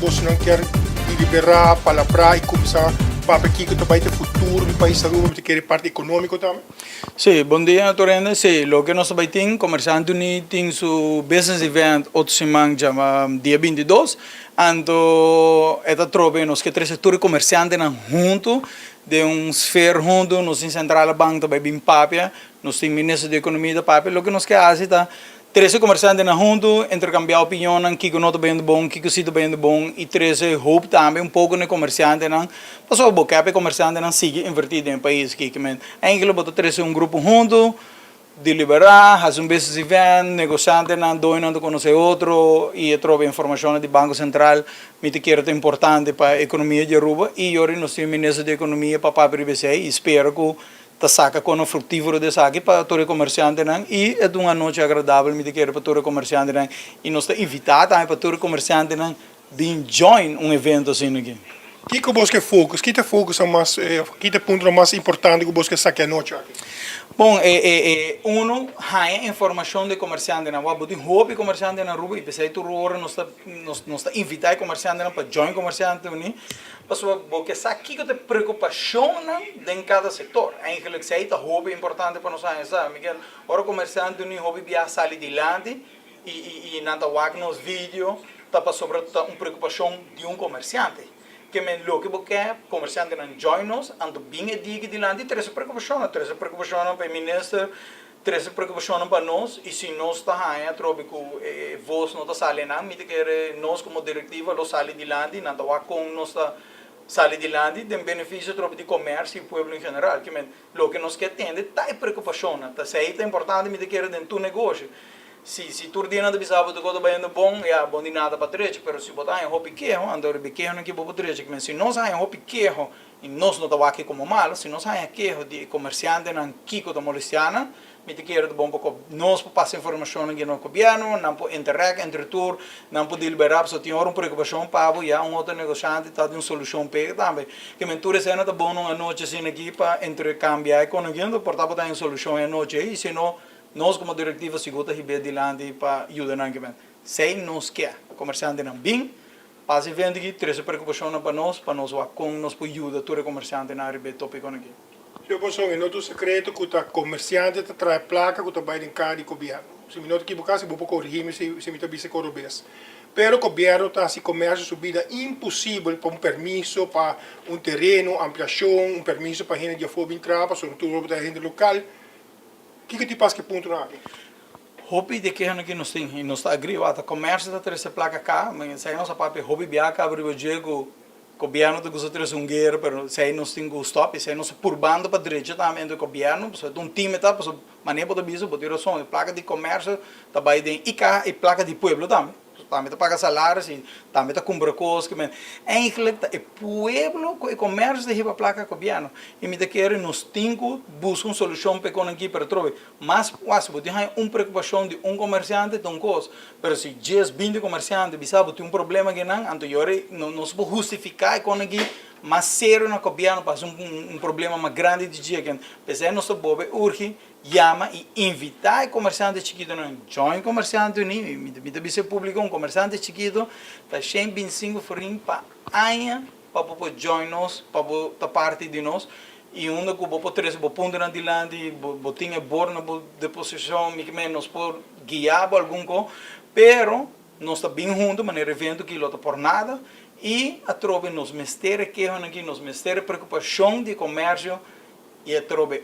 você não quer liberar, palabrar e começar para que tu vai ter futuro no país Aruba, você quer parte econômico também? Sim, bom dia, Torrente. Sim, o que nós vai ter, comerciante uni tem seu business event outra semana, chama dia 22. Então, esta tropa nós que três setores comerciantes junto, de esfera junto, nós em Central Bank também bem papia, nós temos ministro da economia da papia, o que nós quer fazer tá três comerciantes junto, intercambiar opinião, que não está bem bom, que se está bem bom, e três hope também pouco no comerciante não, passou a boca para comerciante não sigue invertido em país que ainda botou três grupo junto, deliberar, fazer business event, negociante não, dois não conhecer outro e trocar informação do Banco Central, me que é importante para a economia de Aruba e hoje nós temos ministro da economia para a PBC e espero que ta saca com o frutífero de saque para todo comerciante não e é uma noite agradável me quero para todo comerciante não e nós está invitado também para todo comerciante não de join evento assim aqui. Que você foca? Que te foca mais? Que te ponto mais importante que você saque a noite aqui? Bom, uno há informação de comerciante não, mas de hobby comerciante na Aruba e pensei tu hora nós está invitar comerciante não para join comerciante não porque sabe que te preocupação em cada setor. Eigenlijk sei dat hobby importante para nós sabe, Miguel. Ora comerciante não hobby via sair de lande e nada wag nos vídeo tá para sobre preocupação de comerciante. Que men lo que porque comerciante não join nos ando bem diga de lande três preocupação para o ministro três preocupação para nós e se nós está aí trobico voz não está saliendo me que nós como diretiva lo sali de lande nada wag com nós está sale de lande tem benefício de comércio e povo em geral que lo que nós quer ter tá preocupação tá sei é importante me que dentro do negócio se tu ordena de bisabo de coisa bem bom é bom de nada para trás mas se botar em hobby queijo andar de queijo não que bobo trás que se nós há em hobby queijo e nós não tá aqui como mal se nós há queijo de comerciante não kiko da molestiana me te quero de bom pouco nós passar informação aqui no governo não po interreg entre tour não po deliberar só tinha preocupação para já outro negociante tá de uma solução para também que mentura cena tá bom uma noite assim aqui para intercambiar a economia portar botar em solução a noite e se não nós como diretiva segura ribe de lande para ajudar na que sei nós quer comerciante não bem passa vende aqui três preocupação para nós com nós por ajuda todo comerciante na ribe tópico aqui. Eu posso não é secreto que o comerciante te traz placa que vai em cada governo. Se me não equivocar se vou corrigir se me está bem corobes. Pero o governo está se comércio subida impossível para permisso para terreno ampliação permisso para gente de fora entrar para sobretudo para gente local. Que te passa que ponto não aqui? Hobby de que nós temos e nós está agrivado comércio da terceira placa cá mas aí nossa parte hobby biaca abre o diego governo do gosto de guerra pero se nós temos stop se nós por bando para direita também do governo so time tá para maneira para biso botar som placa de comércio também de ICA e placa de pueblo também tá paga salários e também tá compra coisas que eigenlijk é pueblo com comércio de riba placa governo e me quer nos temos buscar uma solução para com aqui para trove mas quase você tem preocupação de comerciante de coisa pero se 10 20 comerciante bisabo tem problema que não então não se pode justificar com aqui mas sério no governo para problema mais grande de dia que pensei não se pode urge llama e invitar comerciante chiquito não join comerciante nem me deve público comerciante chiquito tá 125 forinhos para aia para poder join nós para a parte de nós e onde que vou três vou ponto na dilante vou tinha borna de posição me que menos por guiar algum co pero nós está bem junto maneira evento que lota por nada e a trove nos mestere que aqui nos mestere preocupação de comércio e trobe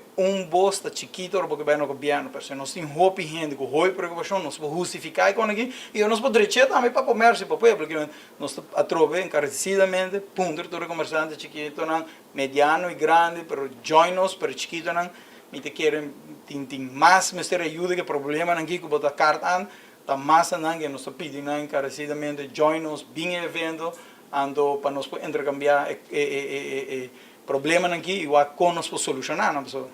bosta chiquito porque vai no governo porque nós temos roupa gente com roupa preocupação nós podemos justificar com aqui e nós podemos dizer também para comércio para povo porque nós trobe encarecidamente ponto todo comerciante chiquito não mediano e grande pero join nos pero chiquito não me te querem tem mais mestre ajuda que problema aqui que botar carta tá mais não que nós pedimos encarecidamente join nos bem evento ando para nós intercambiar problema aqui igual com nós para solucionar não pessoal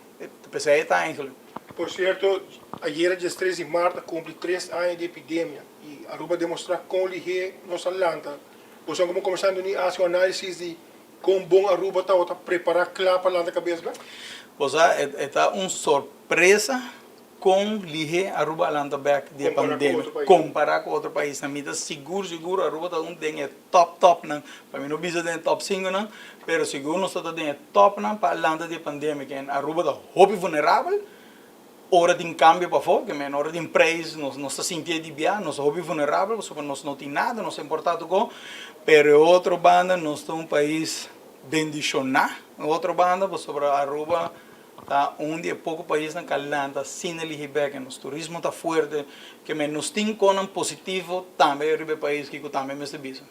pensei está ainda por certo ayer dia 13 de março cumpre 3 anos de epidemia e Aruba demonstrar com lihe nossa lanta você como começando ni a sua análise de com bom Aruba tá preparar claro para a cabeça você está uma surpresa com lige Aruba Atlanta back de Comparar com pandemia. outro país. Comparar com outro país. Na mida seguro, Aruba está é top, não. Para mim não precisa de top 5, não. Pero seguro nós está é top, não, para Atlanta de pandemia. Que Aruba está hobby vulnerável. Hora de cambio para fora, que hora de preço, nós está sentindo de viajar, nós hobby vulnerável, nós não tem nada, nós é importado com. Pero outra banda, nós estamos um país bendicionado. Outra banda, sobre Aruba, tá onde é pouco país na Calanta, sem ele back, nosso turismo está forte, que nós temos um positivo também é país que também me serviço.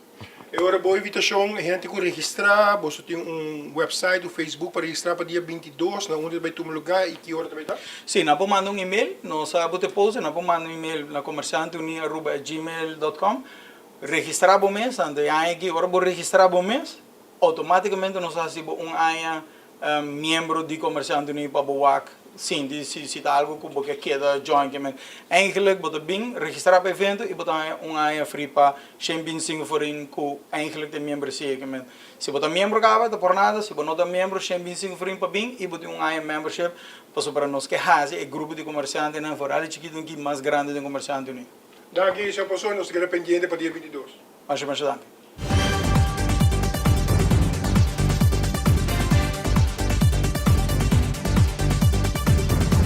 Agora, boa invitação, a gente tem que registrar, você tem website, Facebook para registrar para dia 22, na onde vai ter lugar e que hora também tá? Sim, nós podemos mandar e-mail, nós sabemos pose, nós podemos mandar e-mail na comercianteuni@gmail.com, registrar o mês, onde aí agora vou registrar o mês, automaticamente nós recebemos membro de Comerciante Uni para boak. Sim, se está algo que você quer join, eigenlijk você bem registrar para o evento e botar área free para 125 forin que eigenlijk tem membro se você membro acaba de por nada, se você não é membro 125 forin para bem e botar área membership para nós que faz o grupo de comerciantes na fora chiquito que mais grande de Comerciante Uni. Daqui, se a pessoa não se quer pendiente para dia 22. Mas danke.